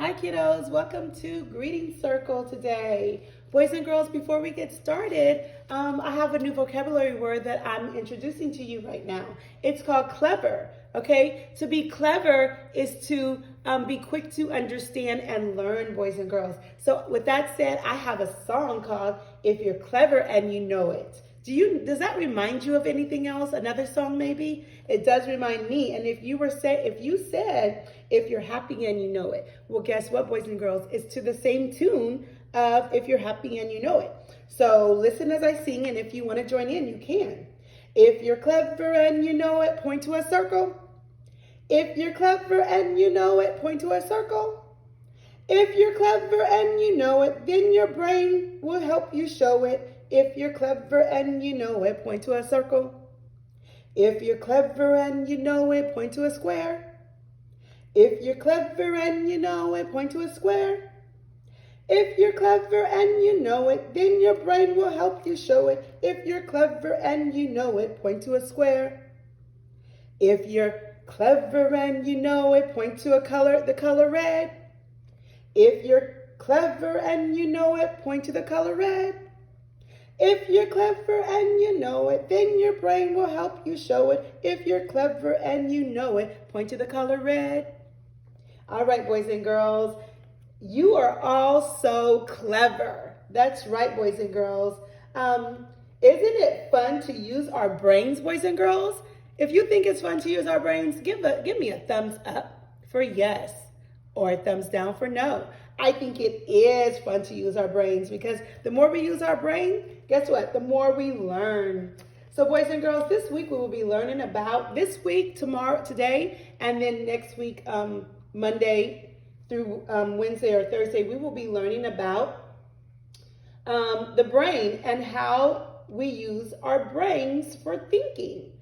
Hi kiddos, welcome to Greeting Circle today. Boys and girls, before we get started, I have a new vocabulary word that I'm introducing to you right now. It's called clever, okay? To be clever is to be quick to understand and learn, boys and girls. So with that said, I have a song called If You're Clever and You Know It. Does that remind you of anything else? Another song maybe? It does remind me. And if you said if you're happy and you know it, well, guess what, boys and girls? It's to the same tune of If You're Happy and You Know It. So listen as I sing, and if you want to join in, you can. If you're clever and you know it, point to a circle. If you're clever and you know it, point to a circle. If you're clever and you know it, then your brain will help you show it. If you're clever and you know it, point to a circle. If you're clever and you know it, point to a square. If you're clever and you know it, point to a square. If you're clever and you know it, then your brain will help you show it. If you're clever and you know it, point to a square. If you're clever and you know it, point to the color red. If you're clever and you know it, point to the color red. If you're clever and you know it, then your brain will help you show it. If you're clever and you know it, point to the color red. All right, boys and girls, you are all so clever. That's right, boys and girls. Isn't it fun to use our brains, boys and girls? If you think it's fun to use our brains, give me a thumbs up for yes or a thumbs down for no. I think it is fun to use our brains because the more we use our brain, guess what? The more we learn. So boys and girls, this week we will be learning about today, and then next week, Monday through Wednesday or Thursday, we will be learning about the brain and how we use our brains for thinking,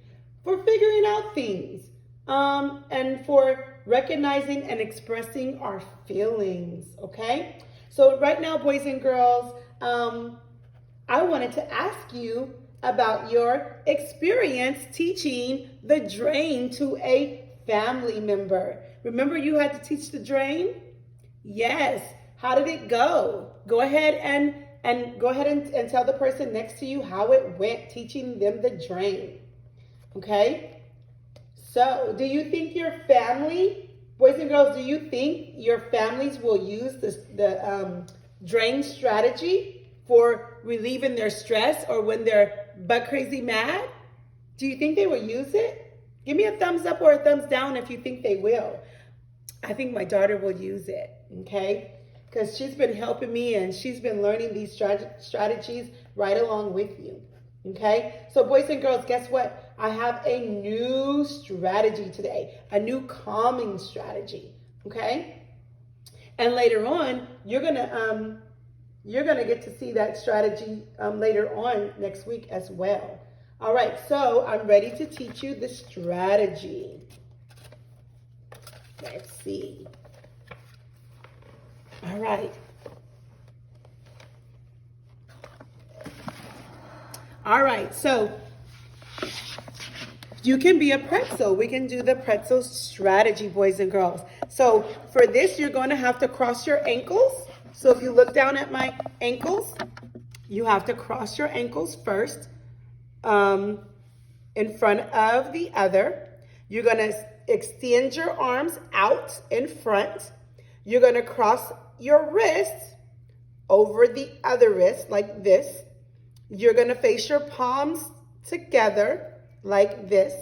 for figuring out things, and for recognizing and expressing our feelings, okay? So right now, boys and girls, I wanted to ask you about your experience teaching the drain to a family member. Remember you had to teach the drain? Yes. How did it go? Go ahead and tell the person next to you how it went teaching them the drain. Okay? So, do you think your family, boys and girls, do you think your families will use the drain strategy for relieving their stress or when they're butt crazy mad? Do you think they will use it? Give me a thumbs up or a thumbs down if you think they will. I think my daughter will use it, okay? Because she's been helping me and she's been learning these strategies right along with you. Okay, so boys and girls, guess what? I have a new strategy today, a new calming strategy. Okay, and later on, you're gonna get to see that strategy later on next week as well. All right, so I'm ready to teach you the strategy. Let's see. All right. All right, so you can be a pretzel. We can do the pretzel strategy, boys and girls. So for this, you're going to have to cross your ankles. So if you look down at my ankles, you have to cross your ankles first in front of the other. You're going to extend your arms out in front. You're going to cross your wrists over the other wrist like this. You're going to face your palms together like this.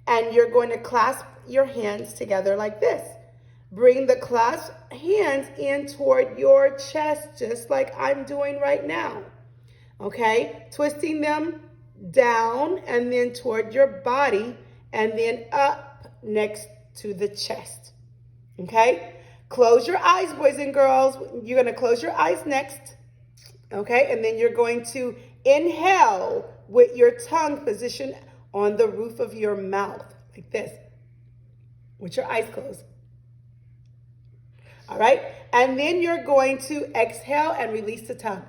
And you're going to clasp your hands together like this. Bring the clasped hands in toward your chest, just like I'm doing right now. Okay? Twisting them down and then toward your body and then up next to the chest. Okay? Close your eyes, boys and girls. You're going to close your eyes next. Okay, and then you're going to inhale with your tongue positioned on the roof of your mouth, like this, with your eyes closed. All right, and then you're going to exhale and release the tongue.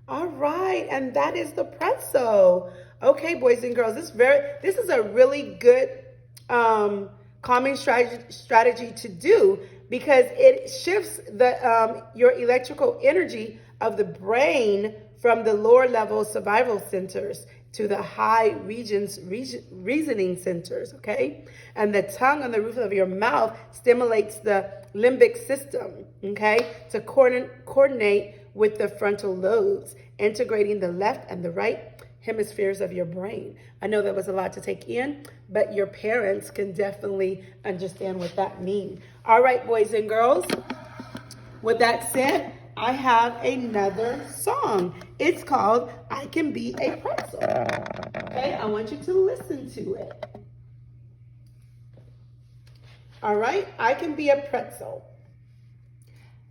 All right, and that is the pretzel. Okay, boys and girls, this is a really good calming strategy to do because it shifts the your electrical energy of the brain from the lower level survival centers to the high reasoning centers, okay? And the tongue on the roof of your mouth stimulates the limbic system, okay, to coordinate with the frontal lobes, integrating the left and the right hemispheres of your brain. I know that was a lot to take in, but your parents can definitely understand what that means. All right, boys and girls, with that said, I have another song. It's called I Can Be a Pretzel. Okay, I want you to listen to it. All right, I Can Be a Pretzel.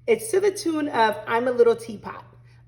It's to the tune of I'm a Little Teapot.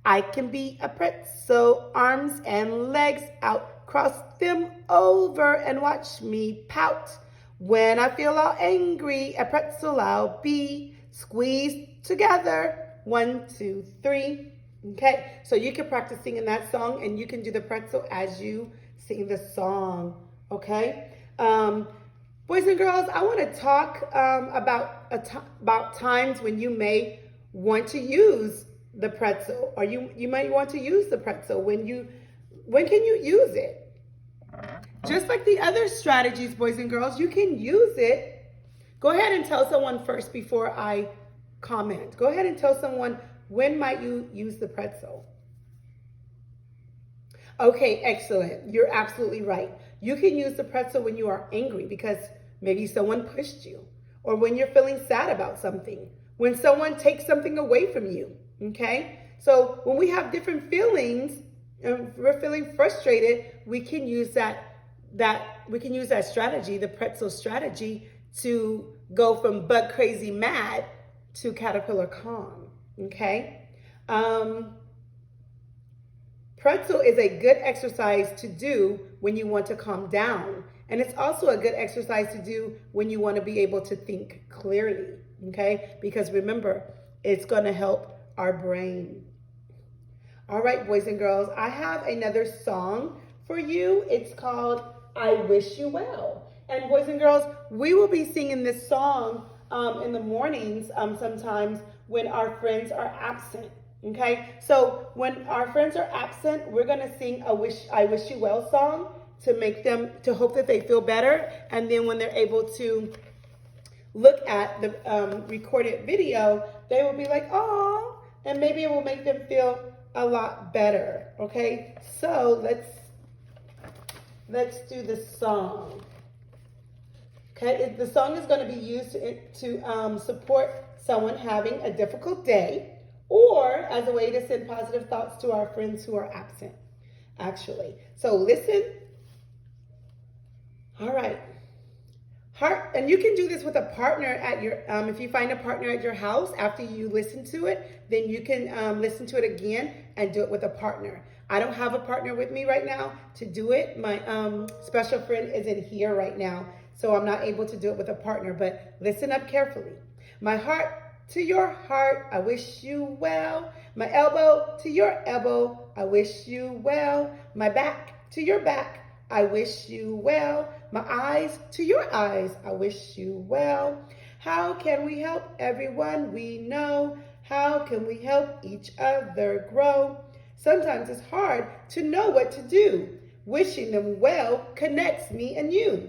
I can be a pretzel, arms and legs out, cross them over and watch me pout. When I feel all angry, a pretzel I'll be, squeezed together, 1, 2, 3. Okay, so you can practice singing that song and you can do the pretzel as you sing the song, okay? Boys and girls, I want to talk about times when you may want to use the pretzel, or you might want to use the pretzel. When can you use it? Just like the other strategies, boys and girls, you can use it. Go ahead and tell someone first before I comment. Go ahead and tell someone, when might you use the pretzel? Okay, excellent. You're absolutely right. You can use the pretzel when you are angry because maybe someone pushed you, or when you're feeling sad about something, when someone takes something away from you. Okay, so when we have different feelings and we're feeling frustrated, we can use that strategy, the pretzel strategy, to go from bug crazy mad to caterpillar calm. Okay, pretzel is a good exercise to do when you want to calm down, and it's also a good exercise to do when you want to be able to think clearly. Okay, because remember, it's going to help our brain. All right, boys and girls, I have another song for you. It's called I Wish You Well. And boys and girls, we will be singing this song in the mornings sometimes when our friends are absent. Okay, so when our friends are absent, we're going to sing I Wish You Well song to hope that they feel better. And then when they're able to look at the recorded video, they will be like, oh, and maybe it will make them feel a lot better. Okay, so let's do the song. Okay, the song is going to be used to support someone having a difficult day, or as a way to send positive thoughts to our friends who are absent, actually. So listen. All right. And you can do this with a partner at your, if you find a partner at your house after you listen to it, then you can listen to it again and do it with a partner. I don't have a partner with me right now to do it. My special friend isn't here right now, so I'm not able to do it with a partner, but listen up carefully. My heart to your heart, I wish you well. My elbow to your elbow, I wish you well. My back to your back, I wish you well. My eyes to your eyes, I wish you well. How can we help everyone we know? How can we help each other grow? Sometimes it's hard to know what to do. Wishing them well connects me and you.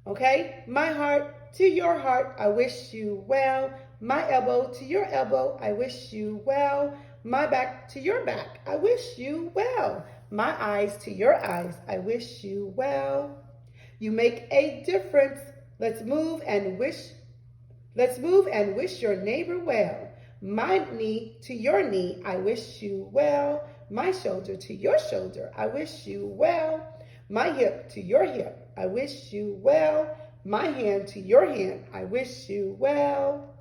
Okay? My heart to your heart, I wish you well. My elbow to your elbow, I wish you well. My back to your back, I wish you well. My eyes to your eyes, I wish you well. You make a difference. Let's move and wish your neighbor well. My knee to your knee, I wish you well. My shoulder to your shoulder, I wish you well. My hip to your hip, I wish you well. My hand to your hand, I wish you well.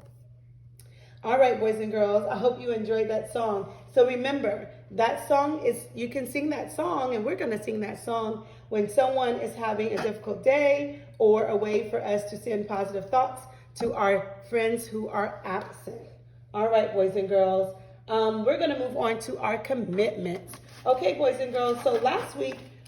All right, boys and girls, I hope you enjoyed that song. So remember, that song is, you can sing that song, and we're going to sing that song when someone is having a difficult day, or a way for us to send positive thoughts to our friends who are absent. All right, boys and girls, we're going to move on to our commitments. Okay, boys and girls, so last week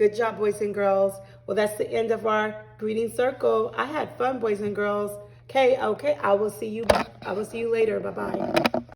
Good job, boys and girls. Well, that's the end of our greeting circle. I had fun, boys and girls. Okay, I will see you later. Bye-bye.